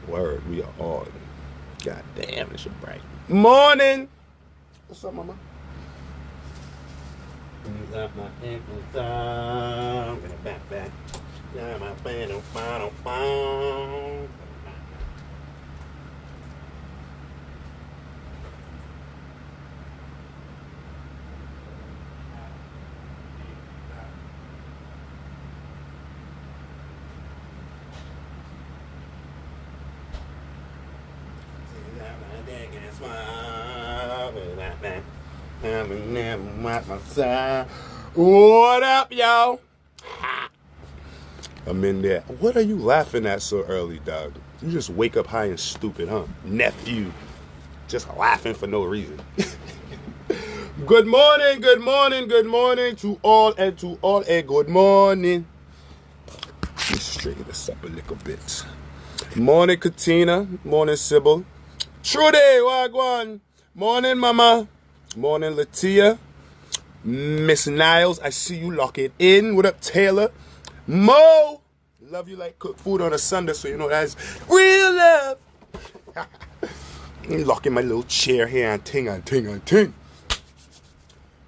Word, we are on. God damn, it's bright. Morning! What's up, mama? What up, y'all? I'm in there. What are you laughing at so early, dog? You just wake up high and stupid, huh? Nephew. Just laughing for no reason. Good morning, good morning, good morning to all and good morning. Let's straighten this up a little bit. Morning, Katina. Morning, Sybil. Trudy, wagwan. Morning, mama. Morning, Latia. Miss Niles, I see you lock it in. What up, Taylor? Mo, love you like cook food on a Sunday, so you know that's real love. I'm locking my little chair here and ting.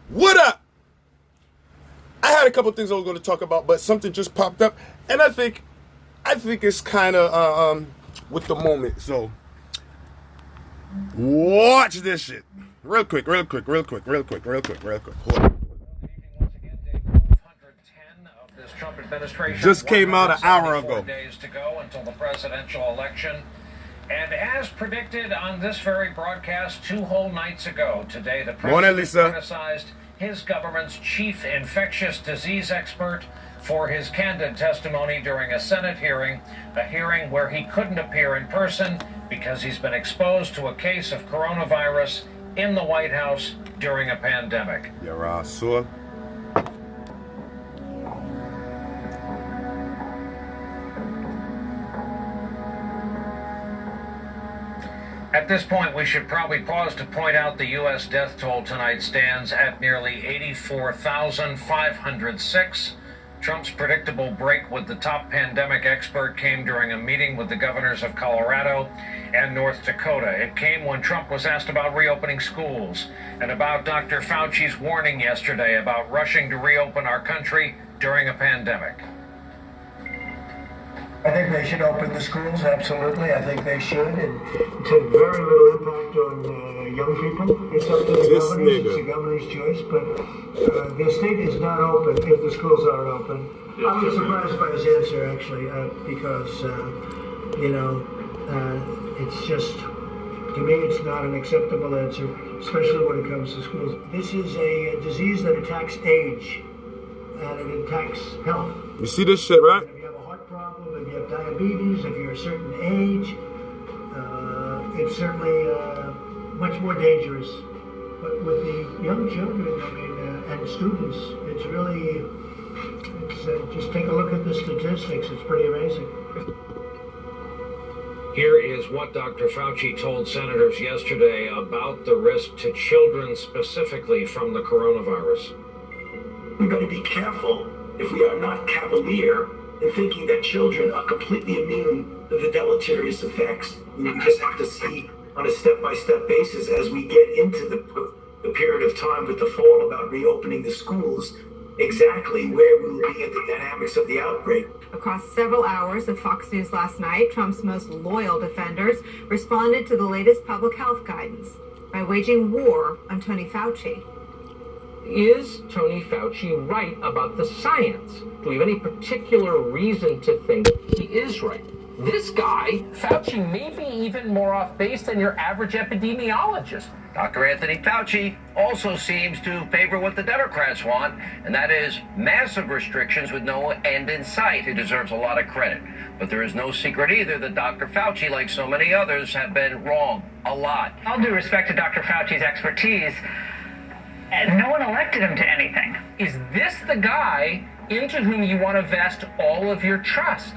What up? I had a couple things I was going to talk about, but something just popped up, and I think it's kind of with the moment. So watch this shit. Real quick. Hold on. Trump administration just came out an hour ago. Days to go until the presidential election. And as predicted on this very broadcast 2 whole nights ago, today the president criticized his government's chief infectious disease expert for his candid testimony during a Senate hearing, a hearing where he couldn't appear in person because he's been exposed to a case of coronavirus in the White House during a pandemic. So at this point, we should probably pause to point out the U.S. death toll tonight stands at nearly 84,506. Trump's predictable break with the top pandemic expert came during a meeting with the governors of Colorado and North Dakota. It came when Trump was asked about reopening schools and about Dr. Fauci's warning yesterday about rushing to reopen our country during a pandemic. I think they should open the schools, absolutely. I think they should. And it's had very little impact on young people. It's up to the governors. It's the governor's choice. But the state is not open if the schools are open. I was surprised by his answer, actually, because, it's just, to me, it's not an acceptable answer, especially when it comes to schools. This is a disease that attacks age, and it attacks health. You see this shit, right? Problem, if you have diabetes, if you're a certain age, it's certainly much more dangerous. But with the young children, and students, it's really, just take a look at the statistics. It's pretty amazing. Here is what Dr. Fauci told senators yesterday about the risk to children specifically from the coronavirus. We better be careful if we are not cavalier in thinking that children are completely immune to the deleterious effects. We just have to see on a step-by-step basis as we get into the period of time with the fall about reopening the schools, exactly where we will be in the dynamics of the outbreak. Across several hours of Fox News last night, Trump's most loyal defenders responded to the latest public health guidance by waging war on Tony Fauci. Is Tony Fauci right about the science? Do we have any particular reason to think he is right? This guy, Fauci, may be even more off base than your average epidemiologist. Dr. Anthony Fauci also seems to favor what the Democrats want, and that is massive restrictions with no end in sight. He deserves a lot of credit. But there is no secret either that Dr. Fauci, like so many others, have been wrong a lot. All due respect to Dr. Fauci's expertise, no one elected him to anything. Is this the guy into whom you want to vest all of your trust?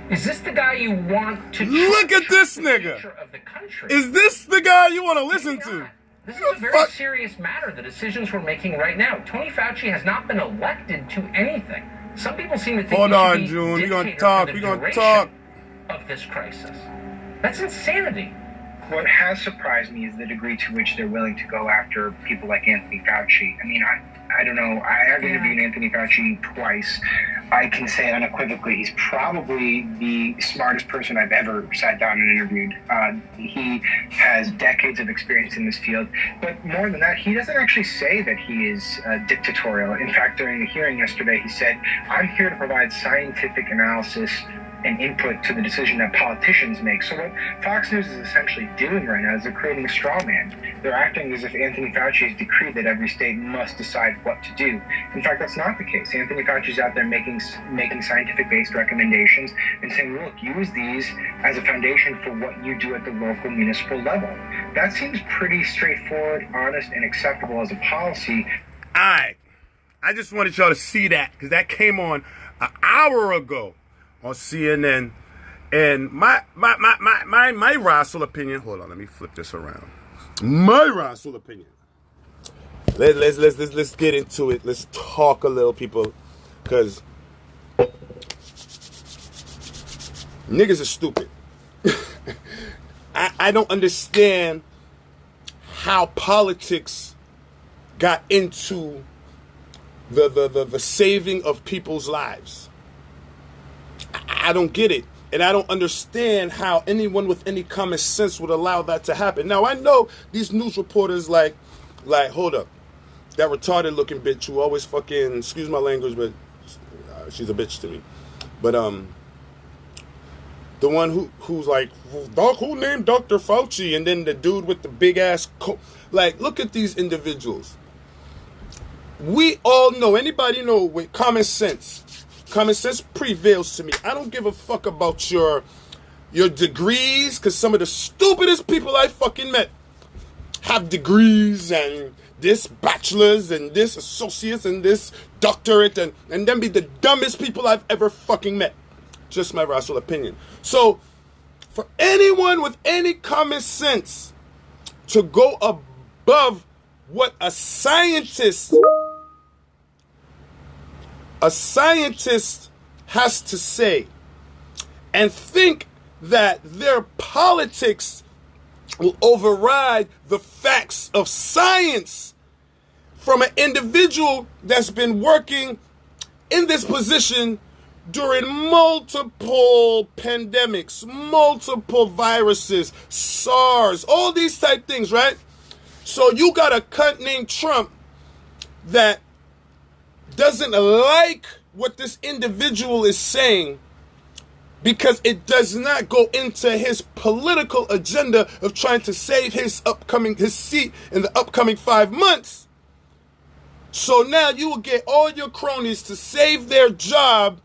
Is this the guy you want to look at this nigga? Of the country? Is this the guy you want to listen to? This is a very serious matter, the decisions we're making right now. Tony Fauci has not been elected to anything. Some people seem to think hold on, June. We're going to talk. of this crisis. That's insanity. What has surprised me is the degree to which they're willing to go after people like Anthony Fauci. I mean, I don't know. I have interviewed Anthony Fauci twice. I can say unequivocally he's probably the smartest person I've ever sat down and interviewed. He has decades of experience in this field. But more than that, he doesn't actually say that he is dictatorial. In fact, during the hearing yesterday, he said, I'm here to provide scientific analysis and input to the decision that politicians make. So what Fox News is essentially doing right now is they're creating a straw man. They're acting as if Anthony Fauci has decreed that every state must decide what to do. In fact, that's not the case. Anthony Fauci's out there making scientific-based recommendations and saying, look, use these as a foundation for what you do at the local municipal level. That seems pretty straightforward, honest, and acceptable as a policy. All right. I just wanted y'all to see that because that came on an hour ago on CNN, and my Russell opinion. Hold on, let me flip this around. My Russell opinion. Let's get into it. Let's talk a little, people, because niggas are stupid. I don't understand how politics got into the saving of people's lives. I don't get it. And I don't understand how anyone with any common sense would allow that to happen. Now, I know these news reporters like, hold up. That retarded looking bitch who always fucking, excuse my language, but she's a bitch to me. But, the one who's like, who named Dr. Fauci? And then the dude with the big ass coat. Like, look at these individuals. We all know, anybody know with common sense prevails to me. I don't give a fuck about your degrees, because some of the stupidest people I fucking met have degrees and this bachelor's and this associates and this doctorate and them be the dumbest people I've ever fucking met. Just my rational opinion. So, for anyone with any common sense to go above what a scientist has to say and think that their politics will override the facts of science from an individual that's been working in this position during multiple pandemics, multiple viruses, SARS, all these type things, right? So you got a cunt named Trump that doesn't like what this individual is saying because it does not go into his political agenda of trying to save his seat in the upcoming 5 months. So now you will get all your cronies to save their job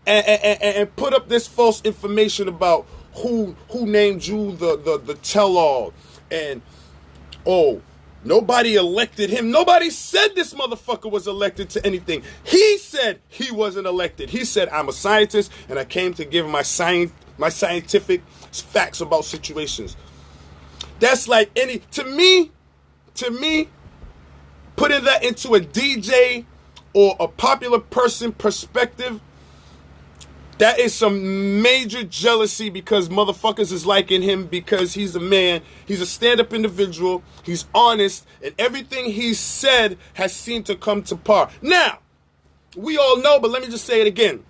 and put up this false information about who named you the tell-all. And, oh, nobody elected him. Nobody said this motherfucker was elected to anything. He said he wasn't elected. He said, I'm a scientist and I came to give my scientific facts about situations. That's like to me, putting that into a DJ or a popular person perspective, that is some major jealousy because motherfuckers is liking him because he's a man. He's a stand-up individual. He's honest. And everything he said has seemed to come to par. Now, we all know, but let me just say it again.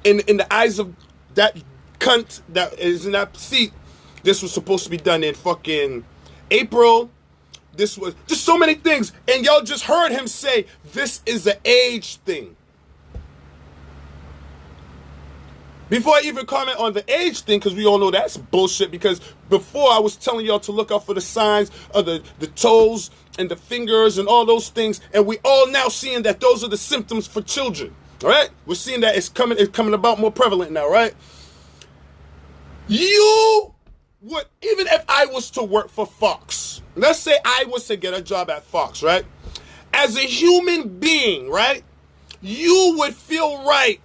In the eyes of that cunt that is in that seat, this was supposed to be done in fucking April. This was just so many things. And y'all just heard him say, this is an age thing. Before I even comment on the age thing, because we all know that's bullshit, because before I was telling y'all to look out for the signs of the toes and the fingers and all those things, and we all now seeing that those are the symptoms for children, all right? We're seeing that it's coming about more prevalent now, right? You would, even if I was to work for Fox, let's say I was to get a job at Fox, right? As a human being, right? You would feel right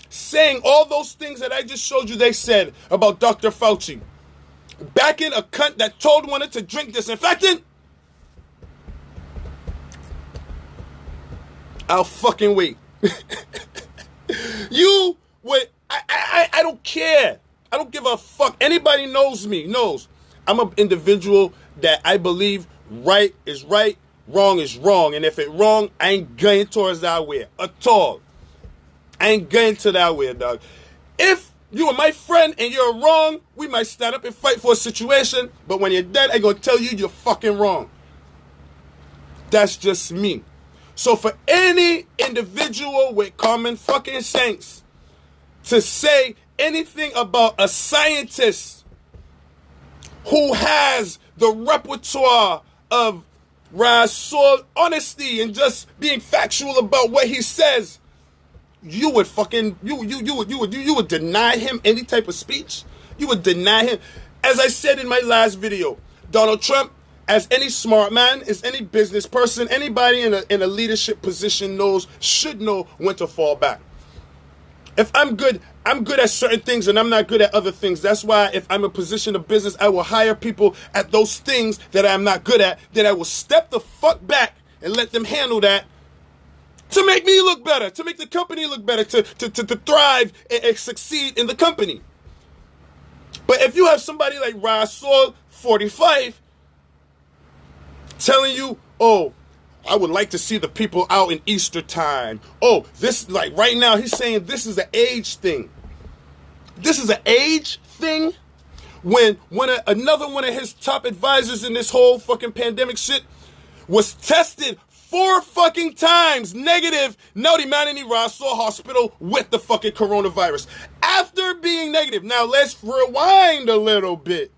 saying all those things that I just showed you they said about Dr. Fauci. Backing a cunt that wanted to drink disinfectant? I'll fucking wait. You would, I don't don't care. I don't give a fuck. Anybody knows me, knows I'm an individual that I believe right is right, wrong is wrong. And if it's wrong, I ain't going towards that way at all. I ain't going to that way, dog. If you are my friend and you're wrong, we might stand up and fight for a situation. But when you're dead, I'm going to tell you you're fucking wrong. That's just me. So for any individual with common fucking sense to say anything about a scientist who has the repertoire of raw honesty and just being factual about what he says, you would fucking you would deny him any type of speech. You would deny him. As I said in my last video, Donald Trump, as any smart man, as any business person, anybody in a leadership position should know when to fall back. If I'm good at certain things and I'm not good at other things. That's why if I'm in a position of business, I will hire people at those things that I'm not good at, that I will step the fuck back and let them handle that to make me look better, to make the company look better, to thrive and succeed in the company. But if you have somebody like Rasul 45 telling you, oh, I would like to see the people out in Easter time. Oh, this, like right now, he's saying this is an age thing. This is an age thing? When another one of his top advisors in this whole fucking pandemic shit was tested 4 fucking times negative. Now the man in the Rasul hospital with the fucking coronavirus. After being negative. Now let's rewind a little bit.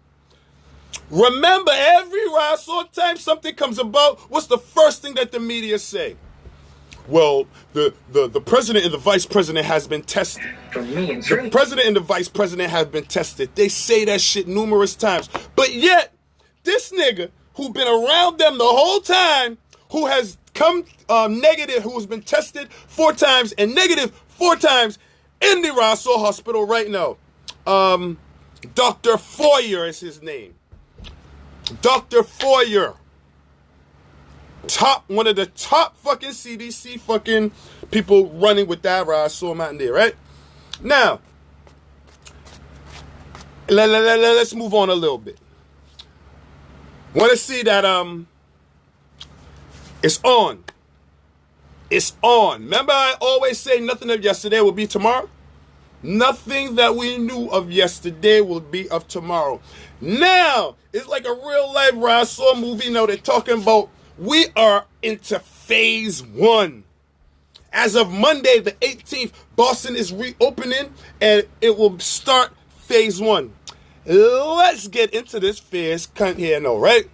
Remember, every Rasul time something comes about, what's the first thing that the media say? Well, the president and the vice president has been tested. The president and the vice president have been tested. They say that shit numerous times. But yet, this nigga who been around them the whole time, who has come negative, who has been tested 4 times and negative 4 times in the Rasul hospital right now. Dr. Foyer is his name. Dr. Foyer. One of the top fucking CDC fucking people running with that Rasul Mountain there, right? Now, let's move on a little bit. Want to see that it's on. It's on. Remember I always say nothing of yesterday will be tomorrow? Nothing that we knew of yesterday will be of tomorrow. Now, it's like a real life Rasul movie. Now they're talking about we are into phase 1. As of Monday, the 18th, Boston is reopening and it will start phase 1. Let's get into this phase cunt here now, right?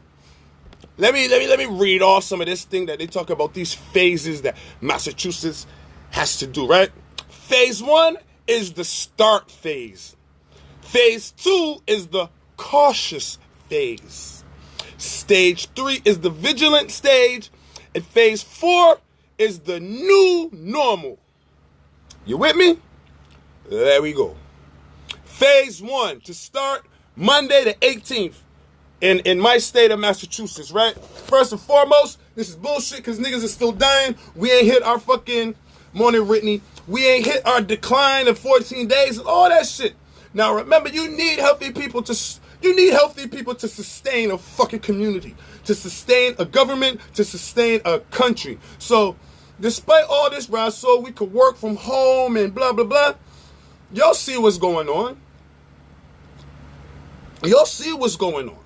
Let me read off some of this thing that they talk about, these phases that Massachusetts has to do, right? Phase 1 is the start phase. Phase 2 is the cautious phase. Stage 3 is the vigilant stage. And phase 4 is the new normal. You with me? There we go. Phase 1 to start Monday the 18th in my state of Massachusetts, right? First and foremost, this is bullshit because niggas are still dying. We ain't hit our fucking morning Whitney. We ain't hit our decline of 14 days and all that shit. Now remember, you need healthy people to sustain a fucking community, to sustain a government, to sustain a country. So, despite all this, Rasul, we could work from home and blah, blah, blah. Y'all see what's going on. Y'all see what's going on.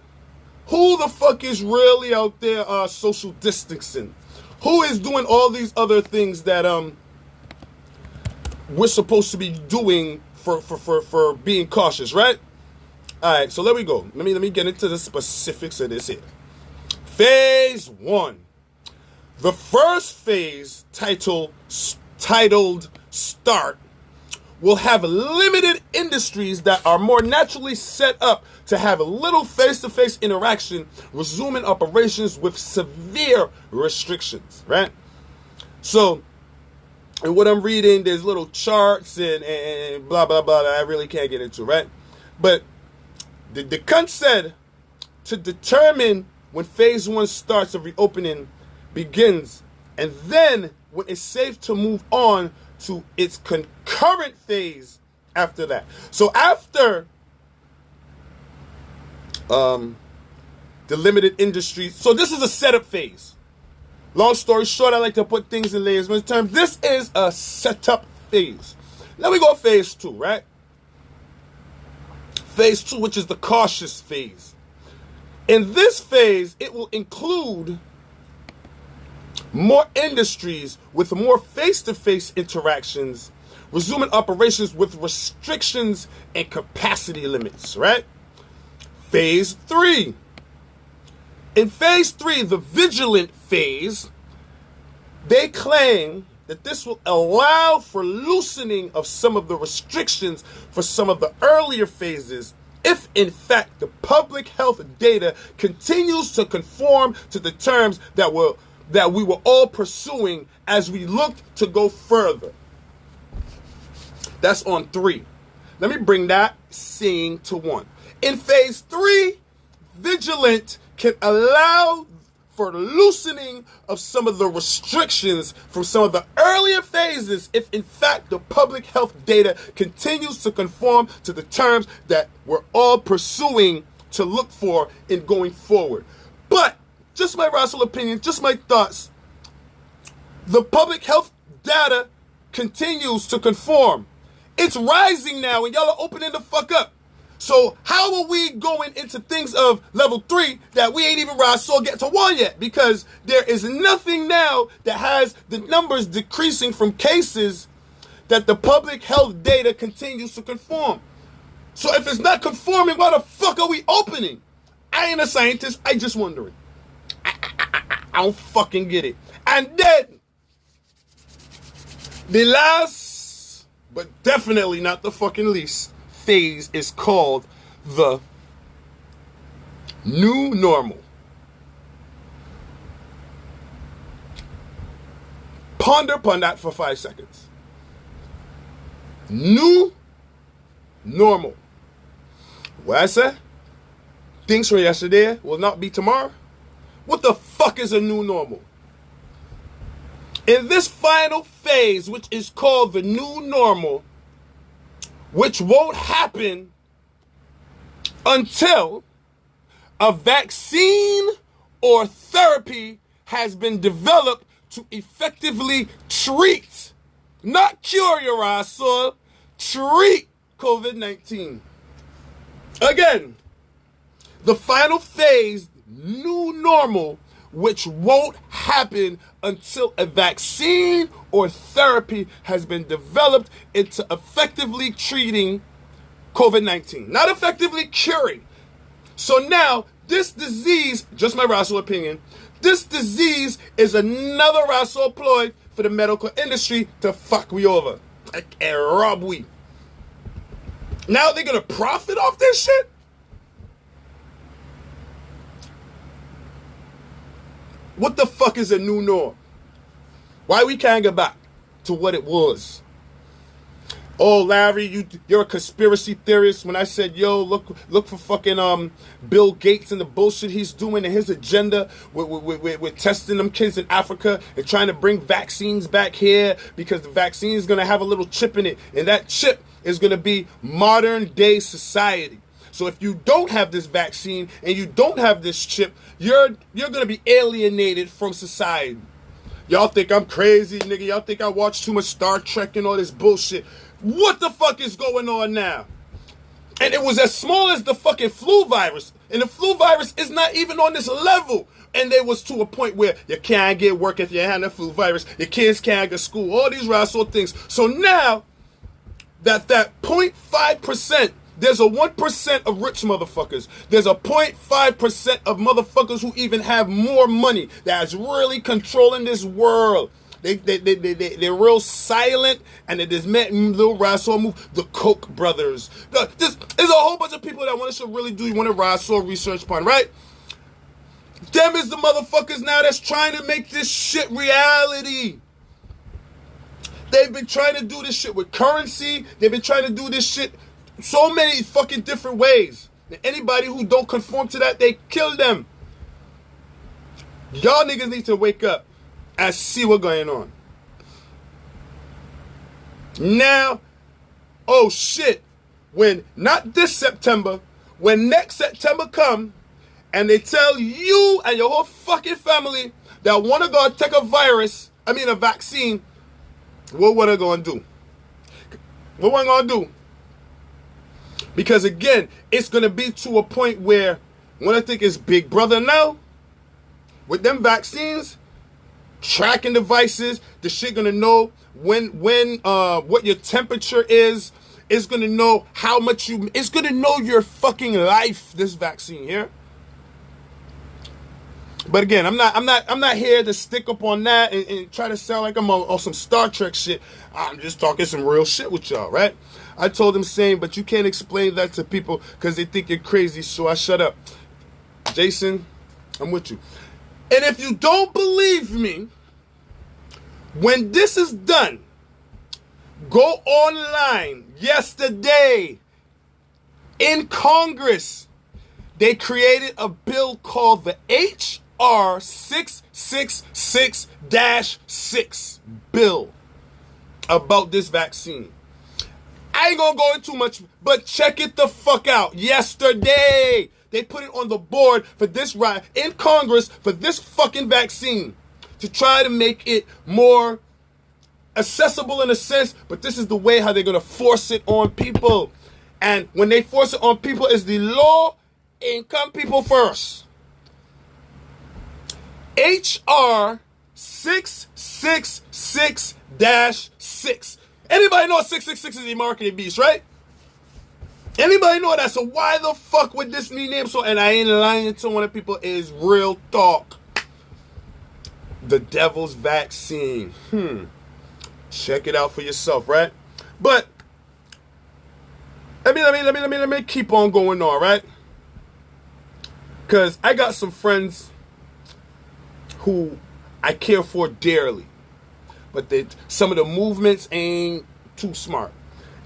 Who the fuck is really out there social distancing? Who is doing all these other things that we're supposed to be doing for being cautious, right? All right, so let me go. Let me get into the specifics of this here. Phase 1. The first phase, titled Start, will have limited industries that are more naturally set up to have a little face-to-face interaction, resuming operations with severe restrictions, right? So, and what I'm reading, there's little charts and blah, blah, blah that I really can't get into, right? But the cunt said to determine when phase 1 starts of reopening begins, and then when it's safe to move on to its concurrent phase after that. So after the limited industry, so this is a setup phase. Long story short, I like to put things in layman's terms. This is a setup phase. Then we go phase 2, right? Phase 2, which is the cautious phase. In this phase, it will include more industries with more face-to-face interactions, resuming operations with restrictions and capacity limits, right? Phase 3. In phase 3, the vigilant phase, they claim that this will allow for loosening of some of the restrictions for some of the earlier phases if, in fact, the public health data continues to conform to the terms that we were all pursuing as we looked to go further. That's on 3. Let me bring that scene to 1. In phase 3, vigilant can allow for the loosening of some of the restrictions from some of the earlier phases if, in fact, the public health data continues to conform to the terms that we're all pursuing to look for in going forward. But, just my rational opinion, just my thoughts, the public health data continues to conform. It's rising now, and y'all are opening the fuck up. So how are we going into things of level 3 that we ain't even get to 1 yet? Because there is nothing now that has the numbers decreasing from cases that the public health data continues to conform. So if it's not conforming, why the fuck are we opening? I ain't a scientist. I just wondering. I don't fucking get it. And then the last, but definitely not the fucking least, phase is called the new normal. Ponder upon that for 5 seconds. New normal. What I said? Things from yesterday will not be tomorrow. What the fuck is a new normal? In this final phase, which is called the new normal, which won't happen until a vaccine or therapy has been developed to effectively treat, not cure your ass, treat COVID-19. Again, the final phase, new normal, which won't happen until a vaccine or therapy has been developed into effectively treating COVID-19. Not effectively curing. So now, this disease, just my rational opinion, this disease is another rational ploy for the medical industry to fuck we over. And rob we. Now they're going to profit off this shit? What the fuck is a new norm? Why we can't get back to what it was? Oh, Larry, you're a conspiracy theorist. When I said, yo, look for fucking Bill Gates and the bullshit he's doing and his agenda with testing them kids in Africa and trying to bring vaccines back here because the vaccine is going to have a little chip in it. And that chip is going to be modern day society. So if you don't have this vaccine and you don't have this chip, you're going to be alienated from society. Y'all think I'm crazy, nigga. Y'all think I watch too much Star Trek and all this bullshit. What the fuck is going on now? And it was as small as the fucking flu virus. And the flu virus is not even on this level. And they was to a point where you can't get work if you have the flu virus. Your kids can't go to school. All these rational things. So now that 0.5%, there's a 1% of rich motherfuckers. There's a 0.5% of motherfuckers who even have more money that's really controlling this world. They're real silent, and they just met little Rasul move. The Koch brothers. There's a whole bunch of people that want to really do want to Rasul research upon, right? Them is the motherfuckers now that's trying to make this shit reality. They've been trying to do this shit with currency. They've been trying to do this shit so many fucking different ways. And anybody who don't conform to that, they kill them. Y'all niggas need to wake up and see what's going on. Now, oh shit, when not this September, when next September come, and they tell you and your whole fucking family that want to go take a vaccine, what are going to do? What we're going to do? Because again, it's going to be to a point where, when I think it's Big Brother now, with them vaccines, tracking devices, the shit going to know when what your temperature is. It's going to know how much it's going to know your fucking life, this vaccine here. But again, I'm not here to stick up on that and try to sound like I'm on some Star Trek shit. I'm just talking some real shit with y'all, right? I told them saying, but you can't explain that to people because they think you're crazy, so I shut up. Jason, I'm with you. And if you don't believe me, when this is done, go online. Yesterday, in Congress, they created a bill called the H.R. 666-6 bill about this vaccine. I ain't gonna go into too much, but check it the fuck out. Yesterday, they put it on the board for this right in Congress for this fucking vaccine to try to make it more accessible in a sense, but this is the way how they're gonna force it on people. And when they force it on people, it's the low income people first. H.R. 666-6. Anybody know 666 is the marketing beast, right? Anybody know that? So why the fuck would this be named so? And I ain't lying to one of people, is real talk. The devil's vaccine. Check it out for yourself, right? But let me keep on going on, right? Because I got some friends who I care for dearly, but some of the movements ain't too smart.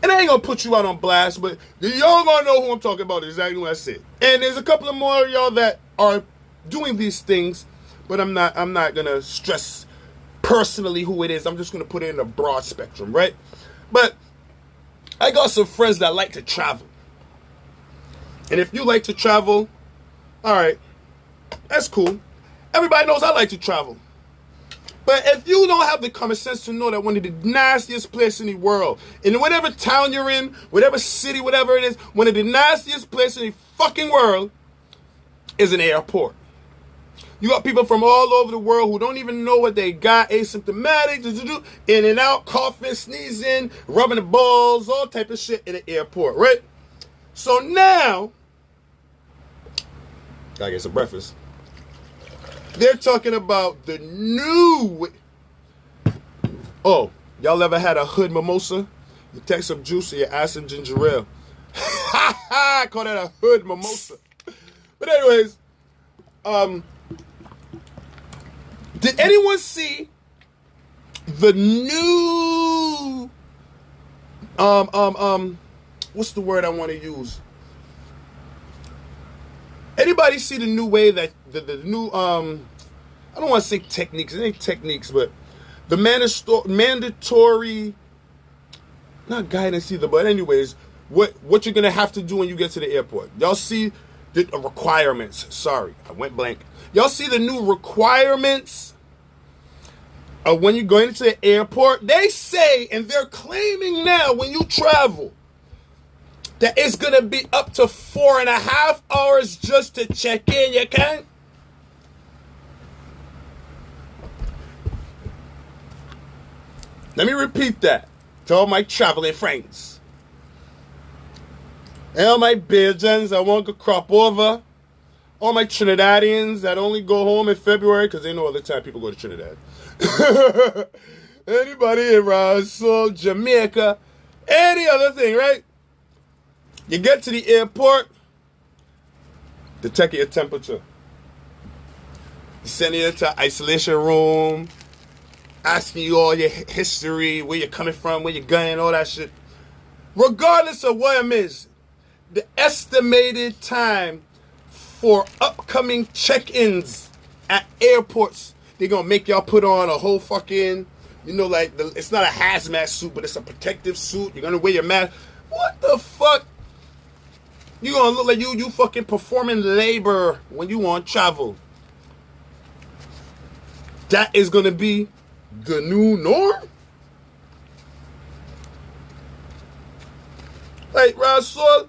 And I ain't gonna put you out on blast, but y'all gonna know who I'm talking about, exactly what I said. And there's a couple of more of y'all that are doing these things, but I'm not gonna stress personally who it is. I'm just gonna put it in a broad spectrum, right? But I got some friends that like to travel. And if you like to travel, all right, that's cool. Everybody knows I like to travel. But if you don't have the common sense to know that one of the nastiest places in the world, in whatever town you're in, whatever city, whatever it is, one of the nastiest places in the fucking world is an airport. You got people from all over the world who don't even know what they got, asymptomatic, in and out, coughing, sneezing, rubbing the balls, all type of shit in the airport, right? So now, gotta get some breakfast. They're talking about the new... Oh, y'all ever had a hood mimosa? You take some juice and you add some ginger ale. I call that a hood mimosa. But anyways, did anyone see the new... what's the word I want to use? Anybody see the new way that the new I don't want to say techniques, it ain't techniques, but the mandatory, not guidance either, but anyways, what you're gonna have to do when you get to the airport. Y'all see the requirements. Sorry, I went blank. Y'all see the new requirements of when you're going into the airport? They say, and they're claiming now when you travel, that it's going to be up to 4.5 hours just to check in. You can? Let me repeat that to all my traveling friends. And all my Bajans that want to crop over. All my Trinidadians that only go home in February because they know all the time people go to Trinidad. Anybody in Roseau, Jamaica, any other thing, right? You get to the airport, they check your temperature. They send you to isolation room, asking you all your history, where you're coming from, where you're going, all that shit. Regardless of what it is, the estimated time for upcoming check-ins at airports, they're going to make y'all put on a whole fucking, like, it's not a hazmat suit, but it's a protective suit. You're going to wear your mask. What the fuck? You gonna look like you fucking performing labor when you on travel. That is gonna be the new norm? Like, Rasul,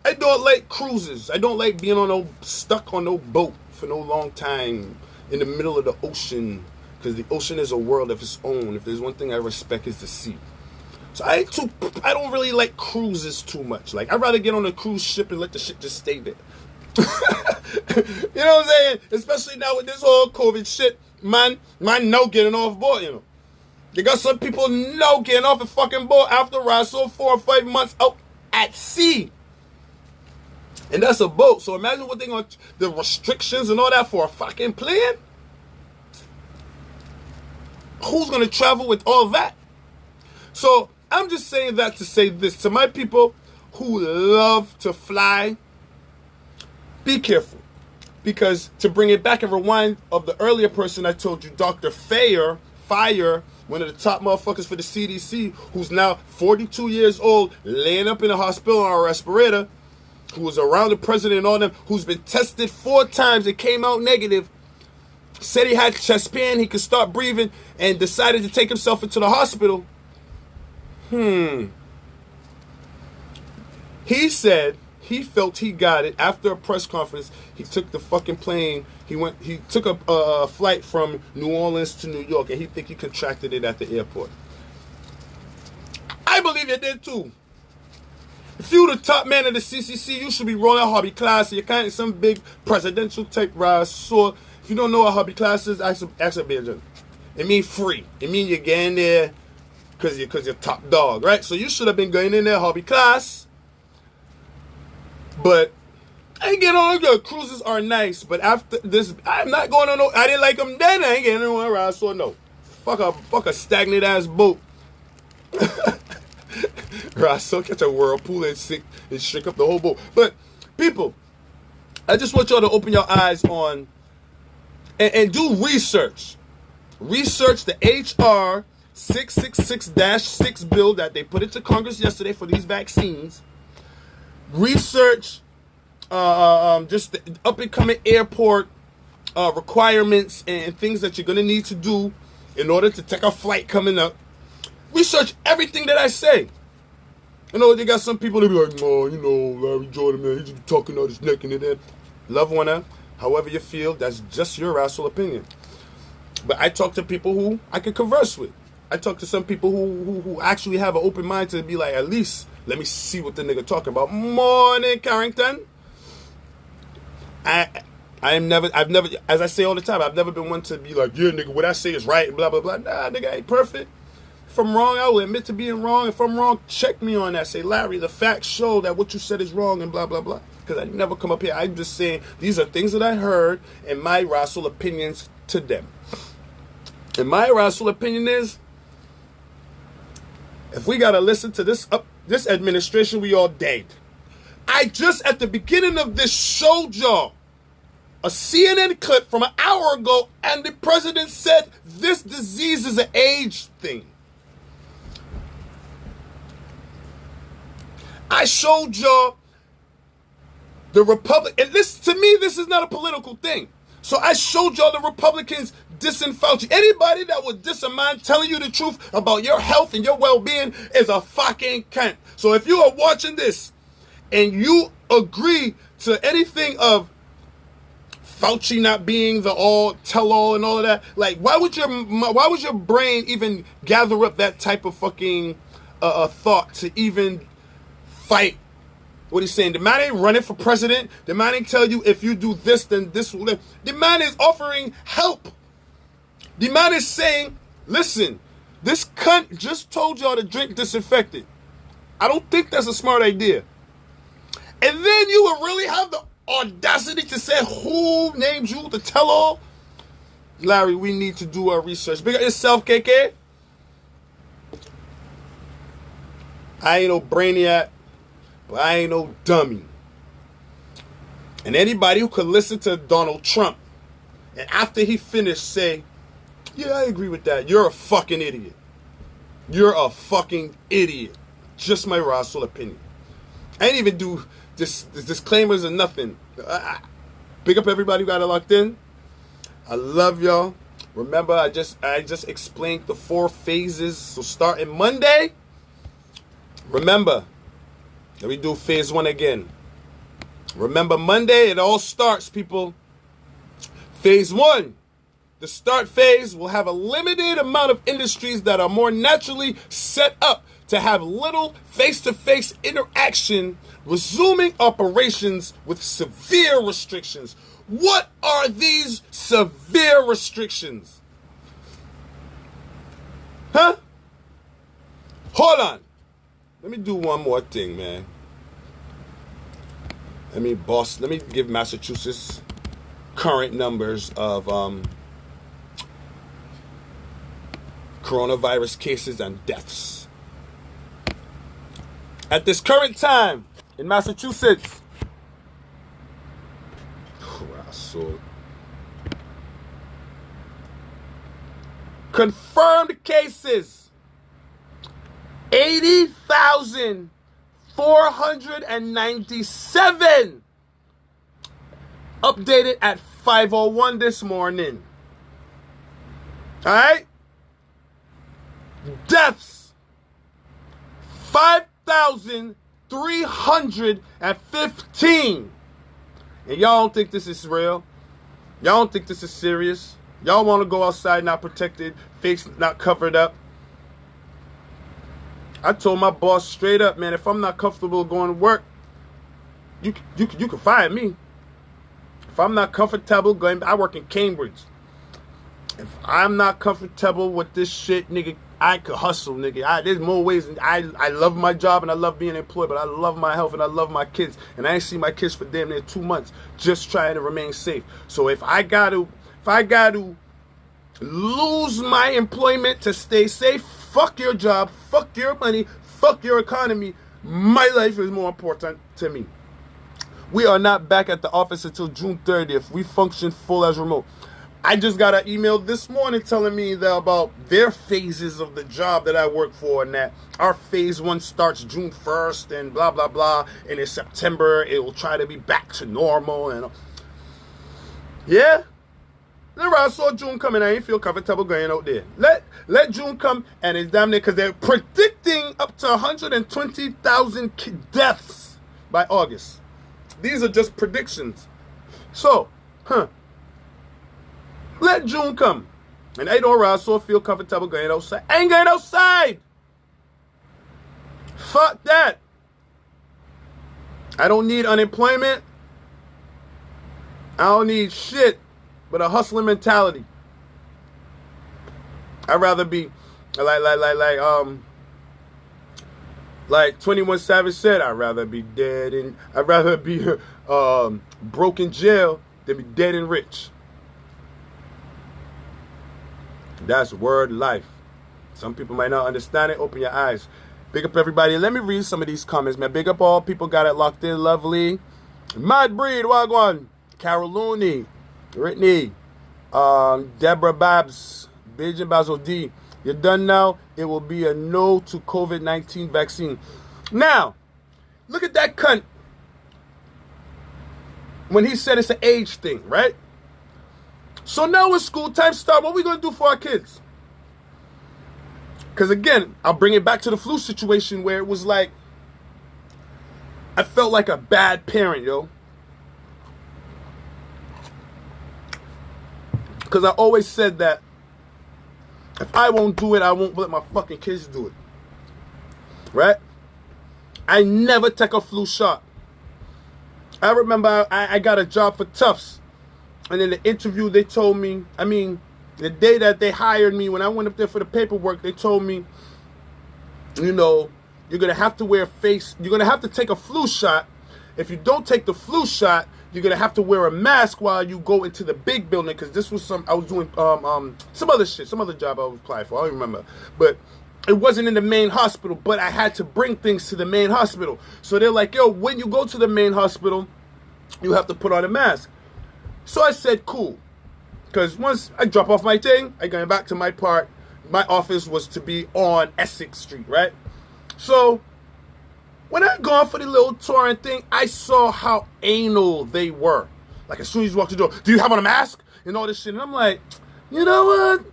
I don't like cruises. I don't like being stuck on no boat for no long time in the middle of the ocean, because the ocean is a world of its own. If there's one thing I respect, is the sea. So I don't really like cruises too much. Like, I'd rather get on a cruise ship and let the shit just stay there. You know what I'm saying? Especially now with this whole COVID shit, man no getting off board, you know. You got some people no getting off a fucking boat after Rasul 4 or 5 months out at sea. And that's a boat. So imagine what they're going to, the restrictions and all that for a fucking plane. Who's going to travel with all that? So I'm just saying that to say this. To my people who love to fly, be careful. Because to bring it back and rewind of the earlier person I told you, Dr. Fire, one of the top motherfuckers for the CDC, who's now 42 years old, laying up in a hospital on a respirator, who was around the president and all them, who's been tested 4 times and came out negative, said he had chest pain, he could start breathing, and decided to take himself into the hospital. He said he felt he got it after a press conference. He took the fucking plane. He took a flight from New Orleans to New York, and he think he contracted it at the airport. I believe you did too. If you the top man of the CCC, you should be rolling a hobby class. You're kind of some big presidential type rise. So if you don't know what hobby class is, ask a Belgian. It means free. It means you're getting there because you're top dog, right? So you should have been going in there hobby class. But I ain't getting on. The cruises are nice, but after this, I'm not going on no. I didn't like them then. I ain't getting on around. So no, fuck a stagnant ass boat. So catch a whirlpool and shake up the whole boat. But people, I just want y'all to open your eyes on and do research. Research the HR 666-6 bill that they put into Congress yesterday for these vaccines. Research just the up and coming airport requirements and things that you're gonna need to do in order to take a flight coming up. Research everything that I say. You know, they got some people that be like, oh, you know, Larry Jordan, man, he just talking out his neck and it. Love one, however you feel, that's just your asshole opinion. But I talk to people who I can converse with. I talk to some people who actually have an open mind to be like, at least let me see what the nigga talking about. Morning, Carrington. I've never, as I say all the time, I've never been one to be like, yeah, nigga, what I say is right, blah, blah, blah. Nah, nigga, I ain't perfect. If I'm wrong, I will admit to being wrong. If I'm wrong, check me on that. Say, Larry, the facts show that what you said is wrong and blah, blah, blah. Because I never come up here. I'm just saying these are things that I heard and my Rasul opinions to them. And my Rasul opinion is, if we got to listen to this administration, we all dead. I just, at the beginning of this, showed y'all a CNN clip from an hour ago, and the president said this disease is an age thing. I showed y'all the Republic, and this, to me, this is not a political thing. So I showed y'all the Republicans dissing Fauci. Anybody that would diss a man telling you the truth about your health and your well-being is a fucking cunt. So if you are watching this and you agree to anything of Fauci not being the all tell-all and all of that, like, why would your brain even gather up that type of fucking thought to even fight what he's saying? The man ain't running for president. The man ain't tell you if you do this, then this will. The man is offering help. The man is saying, listen, this cunt just told y'all to drink disinfectant. I don't think that's a smart idea. And then you will really have the audacity to say who named you to tell all? Larry, we need to do our research. Big up yourself, KK. I ain't no brainiac, but I ain't no dummy. And anybody who could listen to Donald Trump and after he finished say, yeah, I agree with that, you're a fucking idiot. You're a fucking idiot. just my raw soul opinion. I ain't even do this disclaimers or nothing. Big up everybody who got it locked in. I love y'all. Remember, I just explained the 4 phases. So starting Monday, remember, let me do phase 1 again. Remember, Monday, it all starts, people. Phase 1, the start phase, will have a limited amount of industries that are more naturally set up to have little face-to-face interaction, resuming operations with severe restrictions. What are these severe restrictions? Huh? Hold on. Let me do one more thing, man. Let me give Massachusetts current numbers of coronavirus cases and deaths. At this current time in Massachusetts, confirmed cases 80,497. Updated at 5:01 this morning. All right? Deaths 5,315. And y'all don't think this is real? Y'all don't think this is serious? Y'all want to go outside not protected, face not covered up? I told my boss straight up, man, if I'm not comfortable going to work, you can fire me. If I'm not comfortable going, I work in Cambridge. If I'm not comfortable with this shit, nigga, I could hustle, nigga. There's more ways. I love my job and I love being employed, but I love my health and I love my kids. And I ain't seen my kids for damn near 2 months, just trying to remain safe. So if I got to lose my employment to stay safe, fuck your job, fuck your money, fuck your economy. My life is more important to me. We are not back at the office until June 30th. We function full as remote. I just got an email this morning telling me that about their phases of the job that I work for, and that our phase 1 starts June 1st and blah, blah, blah. And in September, it will try to be back to normal. And yeah. I saw June coming. I ain't feel comfortable going out there. Let June come, and it's damn near, because they're predicting up to 120,000 deaths by August. These are just predictions. So, let June come. And I don't also feel comfortable going outside. I ain't going outside. Fuck that. I don't need unemployment. I don't need shit but a hustling mentality. I'd rather be like 21 Savage said, I'd rather be dead and I'd rather be broke in jail than be dead and rich. That's word life. Some people might not understand it. Open your eyes. Big up everybody. Let me read some of these comments, man. Big up all people got it locked in. Lovely. Mad Breed, Wagwan. Carol Looney. Brittany. Deborah Babs. Beijing Basil D. You're done now. It will be a no to COVID-19 vaccine. Now, look at that cunt. When he said it's an age thing, right? So now when school time starts, what are we going to do for our kids? Because again, I'll bring it back to the flu situation where it was like, I felt like a bad parent, yo. Because I always said that if I won't do it, I won't let my fucking kids do it. Right? I never take a flu shot. I remember I got a job for Tufts. And in the interview, they told me, the day that they hired me, when I went up there for the paperwork, they told me, you know, you're going to have to wear a face. You're going to have to take a flu shot. If you don't take the flu shot, you're going to have to wear a mask while you go into the big building. Because this was I was doing some other shit, some other job I was applying for. I don't remember. But it wasn't in the main hospital, but I had to bring things to the main hospital. So they're like, yo, when you go to the main hospital, you have to put on a mask. So I said, cool. Because once I drop off my thing, I go back to my part. My office was to be on Essex Street, right? So when I gone for the little touring thing, I saw how anal they were. Like, as soon as you walk the door, do you have on a mask? And all this shit. And I'm like, you know what?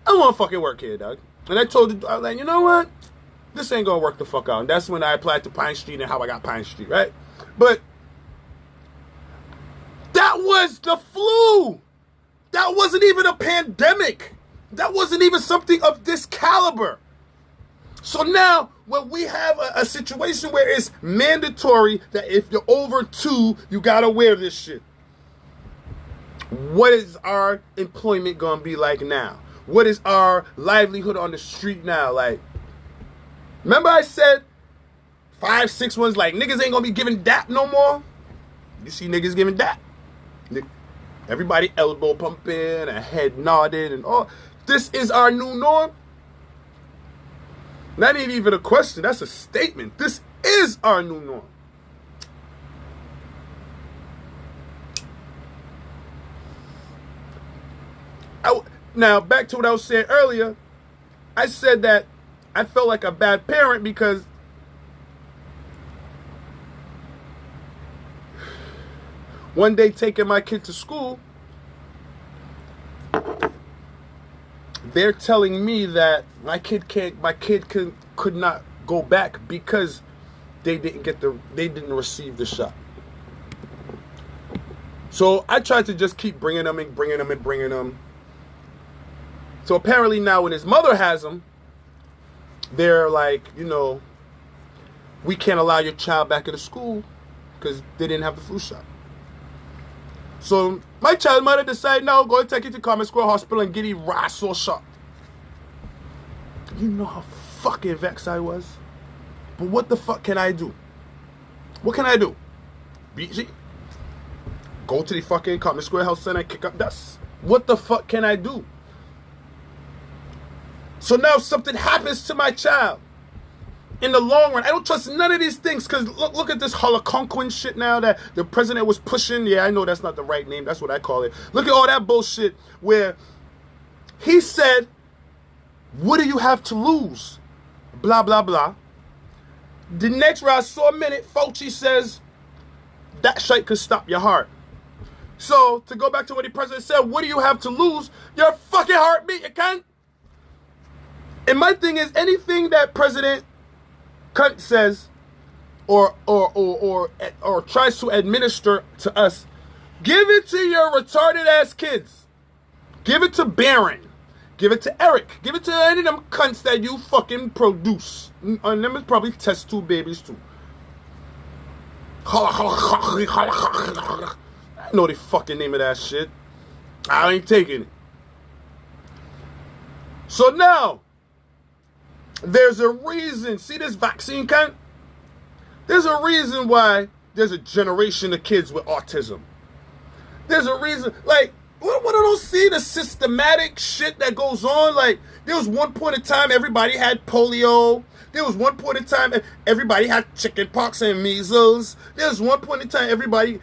I want to fucking work here, dog. And I told the, I was like, you know what? This ain't going to work the fuck out. And that's when I applied to Pine Street and how I got Pine Street, right? But that was the flu. That wasn't even a pandemic. That wasn't even something of this caliber. So now, when we have a situation where it's mandatory that if you're over 2, you gotta wear this shit. What is our employment gonna be like now? What is our livelihood on the street now? Like, remember I said 5, 6 ones like niggas ain't gonna be giving dap no more? You see niggas giving dap. Everybody elbow pumping and head nodding and all. This is our new norm. That ain't even a question. That's a statement. This is our new norm. Now, back to what I was saying earlier. I said that I felt like a bad parent because one day taking my kid to school, they're telling me that my kid could not go back because they didn't receive the shot. So I tried to just keep bringing them. So apparently now when his mother has him, they're like, you know, we can't allow your child back into school because they didn't have the flu shot. So my child mother decided, no, go and take it to Carmen Square Hospital and get a Russell shot. You know how fucking vexed I was? But what the fuck can I do? What can I do? BG? Go to the fucking Carmen Square Health Center and kick up dust. What the fuck can I do? So now something happens to my child. In the long run, I don't trust none of these things because look at this Holoconquin shit now that the president was pushing. Yeah, I know that's not the right name. That's what I call it. Look at all that bullshit where he said, what do you have to lose? Blah, blah, blah. The next round, saw a minute, Fauci says, that shit could stop your heart. So, to go back to what the president said, what do you have to lose? Your fucking heartbeat, you can't. And my thing is, anything that President Cunt says or tries to administer to us, give it to your retarded ass kids. Give it to Barron. Give it to Eric. Give it to any of them cunts that you fucking produce. And them is probably test tube babies too. I know the fucking name of that shit. I ain't taking it. So now, there's a reason. See this vaccine cunt? There's a reason why there's a generation of kids with autism. There's a reason. Like, what I don't see the systematic shit that goes on. Like, there was one point in time everybody had polio. There was one point in time everybody had chicken pox and measles. There was one point in time everybody...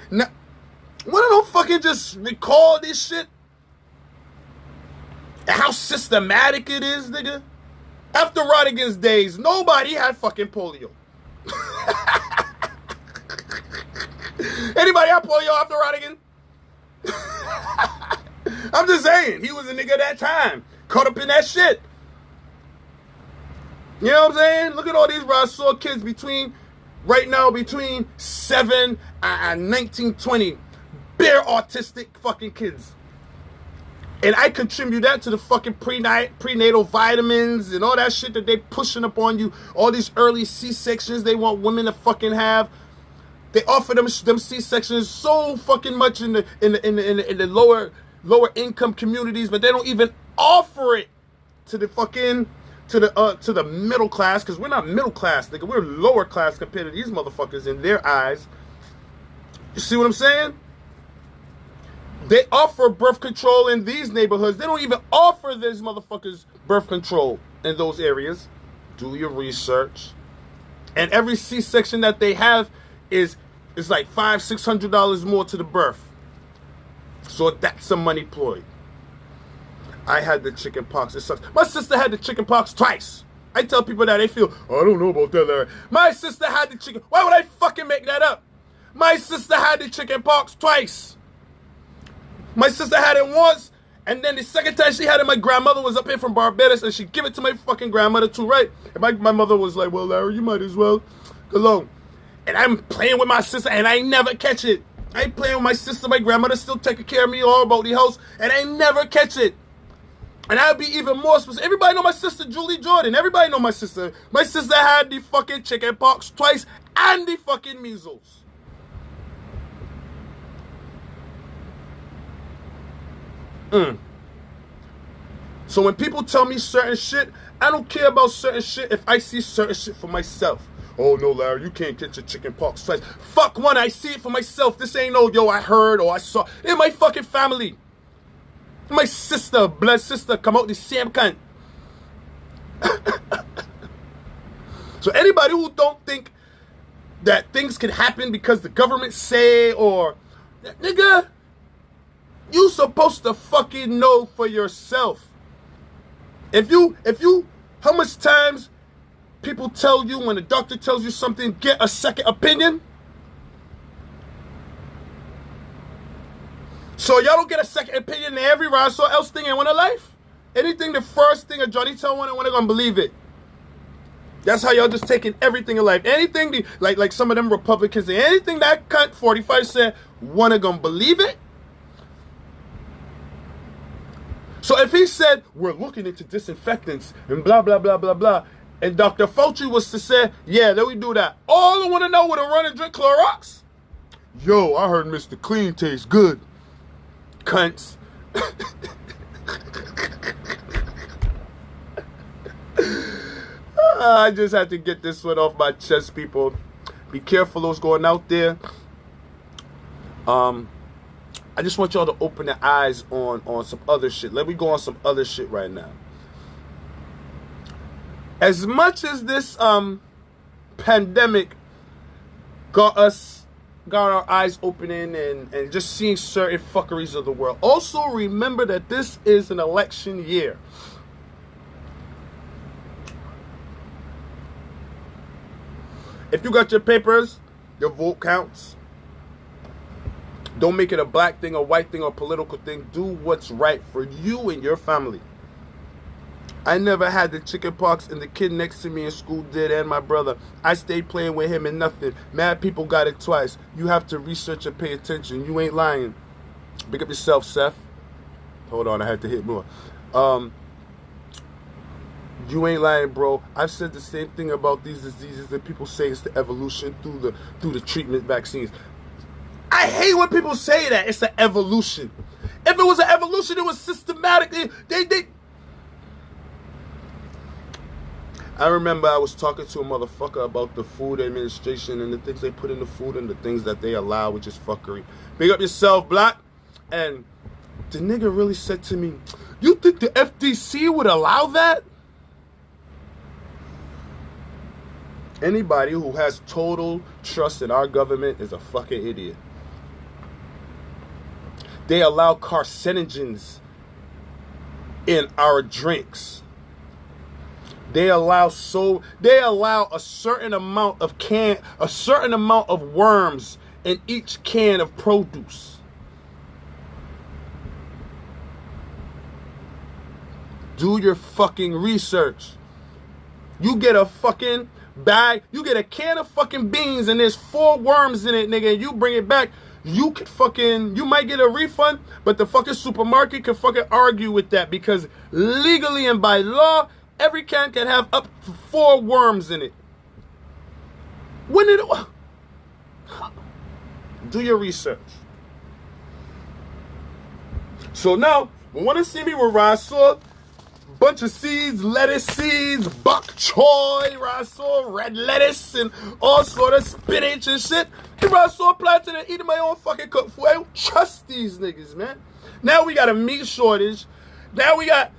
What I don't fucking just recall this shit? How systematic it is, nigga? After Rodigan's days, nobody had fucking polio. Anybody have polio after Rodigan? I'm just saying, he was a nigga that time. Caught up in that shit. You know what I'm saying? Look at all these Rasul kids between 7 and 19, 20. Bare autistic fucking kids. And I contribute that to the fucking prenatal vitamins and all that shit that they pushing up on you. All these early C-sections they want women to fucking have. They offer them C-sections so fucking much in the lower income communities, but they don't even offer it to the fucking to the middle class, because we're not middle class, nigga. We're lower class compared to these motherfuckers in their eyes. You see what I'm saying? They offer birth control in these neighborhoods. They don't even offer these motherfuckers birth control in those areas. Do your research. And every C-section that they have is like $500-600 more to the birth. So that's some money ploy. I had the chicken pox. It sucks. My sister had the chicken pox twice. I tell people that, they feel, oh, I don't know about that, Larry. My sister had the chicken. Why would I fucking make that up? My sister had the chicken pox twice. My sister had it once, and then the second time she had it, my grandmother was up here from Barbados, and she gave it to my fucking grandmother too, right? And my mother was like, well, Larry, you might as well go along. And I'm playing with my sister, and I never catch it. I ain't playing with my sister. My grandmother still taking care of me all about the house, and I never catch it. And I'll be even more specific. Everybody know my sister, Julie Jordan. Everybody know my sister. My sister had the fucking chicken pox twice and the fucking measles. So when people tell me certain shit, I don't care about certain shit if I see certain shit for myself. Oh no, Larry, you can't get your chicken pox twice. Fuck one, I see it for myself. This ain't no, yo, I heard or I saw. In my fucking family. My sister, blood sister, come out the same cunt. So anybody who don't think that things can happen because the government say, or, nigga, you supposed to fucking know for yourself. If you, how much times people tell you when the doctor tells you something, get a second opinion? So y'all don't get a second opinion in every Rasul else thing in one of life? Anything, the first thing a Johnny tell one, and one gonna believe it. That's how y'all just taking everything in life. Anything, like some of them Republicans, anything that cunt 45 said, one gonna believe it? So if he said, we're looking into disinfectants and blah, blah, blah, blah, blah, and Dr. Fauci was to say, yeah, let me do that. All I want to know would run and drink Clorox? Yo, I heard Mr. Clean tastes good. Cunts. I just had to get this one off my chest, people. Be careful what's going out there. I just want y'all to open your eyes on some other shit. Let me go on some other shit right now. As much as this pandemic got our eyes opening and just seeing certain fuckeries of the world, also remember that this is an election year. If you got your papers, your vote counts. Don't make it a black thing, a white thing, or a political thing. Do what's right for you and your family. I never had the chicken pox, and the kid next to me in school did, and my brother. I stayed playing with him and nothing. Mad people got it twice. You have to research and pay attention. You ain't lying. Big up yourself, Seth. Hold on, I had to hit more. You ain't lying, bro. I've said the same thing about these diseases that people say it's the evolution through the treatment vaccines. I hate when people say that it's an evolution. If it was an evolution, it was systematically. I remember I was talking to a motherfucker about the food administration and the things they put in the food and the things that they allow, which is fuckery. Big up yourself, Black. And the nigga really said to me, you think the FDC would allow that? Anybody who has total trust in our government is a fucking idiot. They allow carcinogens in our drinks. They allow a certain amount of worms in each can of produce. Do your fucking research. You get a fucking bag, you get a can of fucking beans and there's 4 worms in it, nigga, and you bring it back. You might get a refund, but the fucking supermarket can fucking argue with that because legally and by law, every can have up to 4 worms in it. Do your research. So now, you want to see me with Rasul? Bunch of seeds, lettuce seeds, bok choy, Rasul, red lettuce, and all sort of spinach and shit. The Rasul planted and eating my own fucking cooked food. I don't trust these niggas, man. Now we got a meat shortage. Now we got...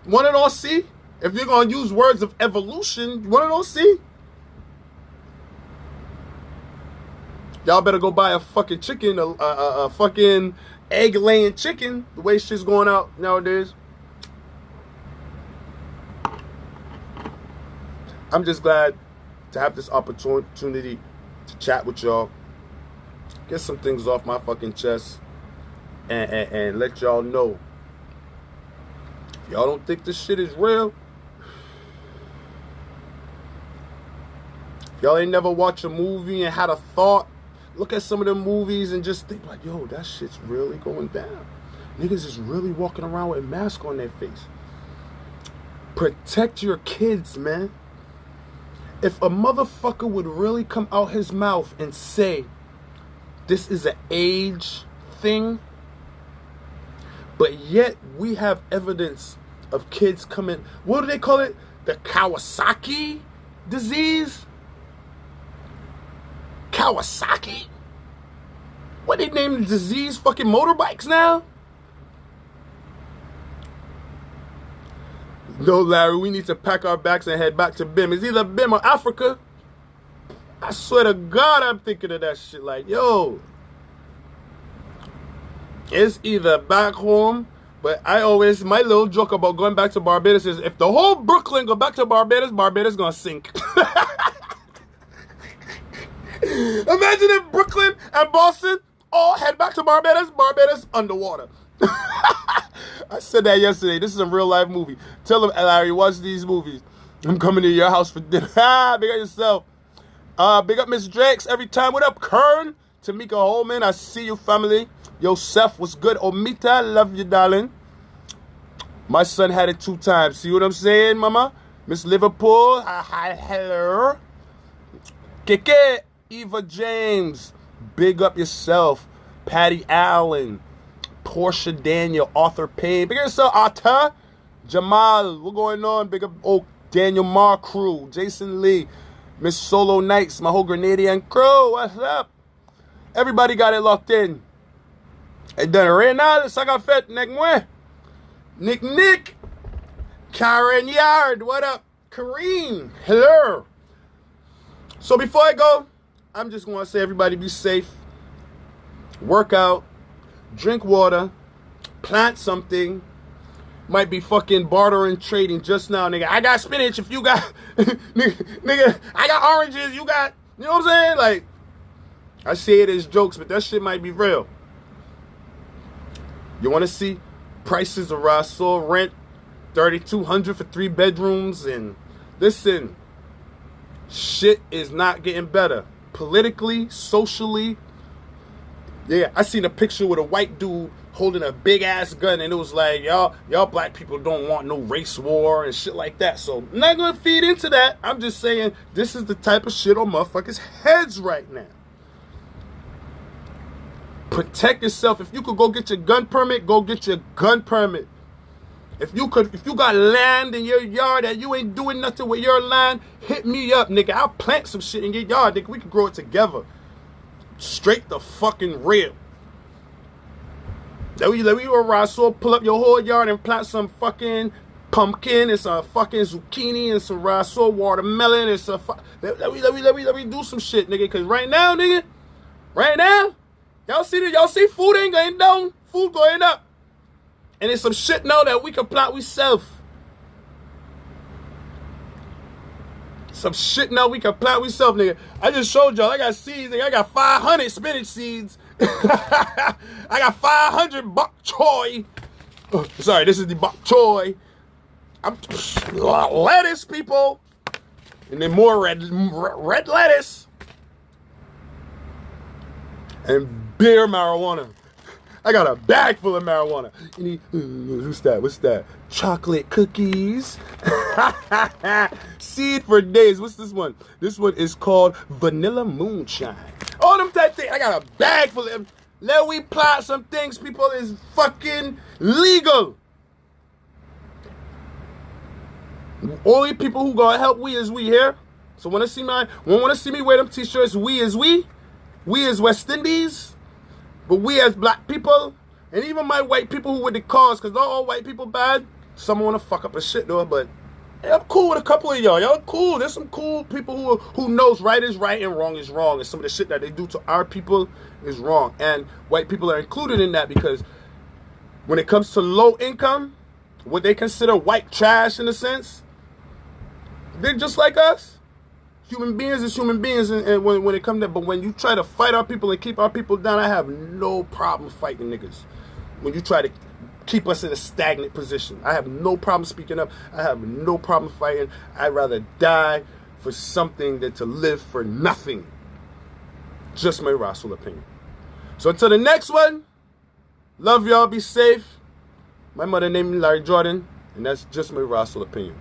Want to all see? If you're going to use words of evolution, want to all see? Y'all better go buy a fucking chicken, a fucking egg-laying chicken, the way shit's going out nowadays. I'm just glad to have this opportunity to chat with y'all, get some things off my fucking chest, and let y'all know. If y'all don't think this shit is real, if y'all ain't never watched a movie and had a thought, look at some of the movies and just think like, yo, that shit's really going down. Niggas is really walking around with a mask on their face. Protect your kids, man. If a motherfucker would really come out his mouth and say, this is an age thing, but yet we have evidence of kids coming, what do they call it? The Kawasaki disease? Kawasaki? What they name the disease? Fucking motorbikes now? No, Larry, we need to pack our bags and head back to BIM. It's either BIM or Africa. I swear to God, I'm thinking of that shit like, yo, it's either back home, but my little joke about going back to Barbados is if the whole Brooklyn go back to Barbados, Barbados gonna sink. Imagine if Brooklyn and Boston all head back to Barbados, Barbados underwater. I said that yesterday. This is a real life movie. Tell them, Larry, watch these movies. I'm coming to your house for dinner. Big up yourself. Big up Miss Drakes every time. What up, Kern? Tamika Holman, I see you, family. Yosef, what's good? Omita, love you, darling. My son had it 2 times. See what I'm saying, mama? Miss Liverpool, hi, hello. Keke, Eva James, big up yourself. Patty Allen, Portia Daniel, Arthur Payne. Big up yourself, Arta. Jamal, what's going on? Big up Daniel Mar crew. Jason Lee, Miss Solo Knights, my whole Grenadian crew. What's up? Everybody got it locked in. And done right now, Sagafet, Nick, Karen Yard, what up? Kareem, hello. So before I go, I'm just going to say everybody be safe. Work out. Drink water. Plant something. Might be fucking bartering, trading just now, nigga. I got spinach if you got... nigga, I got oranges, you got... You know what I'm saying? Like, I say it as jokes, but that shit might be real. You want to see prices of Rasul rent $3,200 for 3 bedrooms, and listen, shit is not getting better politically, socially. Yeah, I seen a picture with a white dude holding a big ass gun, and it was like, y'all black people don't want no race war and shit like that. So I'm not gonna feed into that. I'm just saying this is the type of shit on motherfuckers' heads right now. Protect yourself. If you could go get your gun permit, go get your gun permit. If you got land in your yard that you ain't doing nothing with your land, hit me up, nigga. I'll plant some shit in your yard, nigga. We can grow it together. Straight the fucking real. Let me Rasul pull up your whole yard and plant some fucking pumpkin and some fucking zucchini and some Rasul watermelon and some let me do some shit, nigga. Cause right now, nigga, y'all see food ain't going down, food going up. And it's some shit now that we can plant ourselves. Some shit now we can plant ourselves, nigga. I just showed y'all, I got seeds, nigga. I got 500 spinach seeds. I got 500 bok choy. Oh, sorry, this is the bok choy. I'm lettuce, people. And then more red lettuce. And beer marijuana. I got a bag full of marijuana. What's that? Chocolate cookies. Seed for days. What's this one? This one is called vanilla moonshine. All them type things. I got a bag full of them. Let we plot some things, people. Is fucking legal. Only people who gonna help we is we here. So wanna see me wear them t-shirts, we is we. We as West Indies. But we as black people, and even my white people who with the cause, because not all white people bad. Some want to fuck up a shit though, but yeah, I'm cool with a couple of y'all. Y'all cool. There's some cool people who knows right is right and wrong is wrong. And some of the shit that they do to our people is wrong. And white people are included in that because when it comes to low income, what they consider white trash in a sense, They're just like us. Human beings is human beings, and when it comes to, but when you try to fight our people and keep our people down, I have no problem fighting niggas. When you try to keep us in a stagnant position, I have no problem speaking up. I have no problem fighting. I'd rather die for something than to live for nothing. Just my Russell opinion. So until the next one, love y'all, be safe. My mother named me Larry Jordan, and that's just my Russell opinion.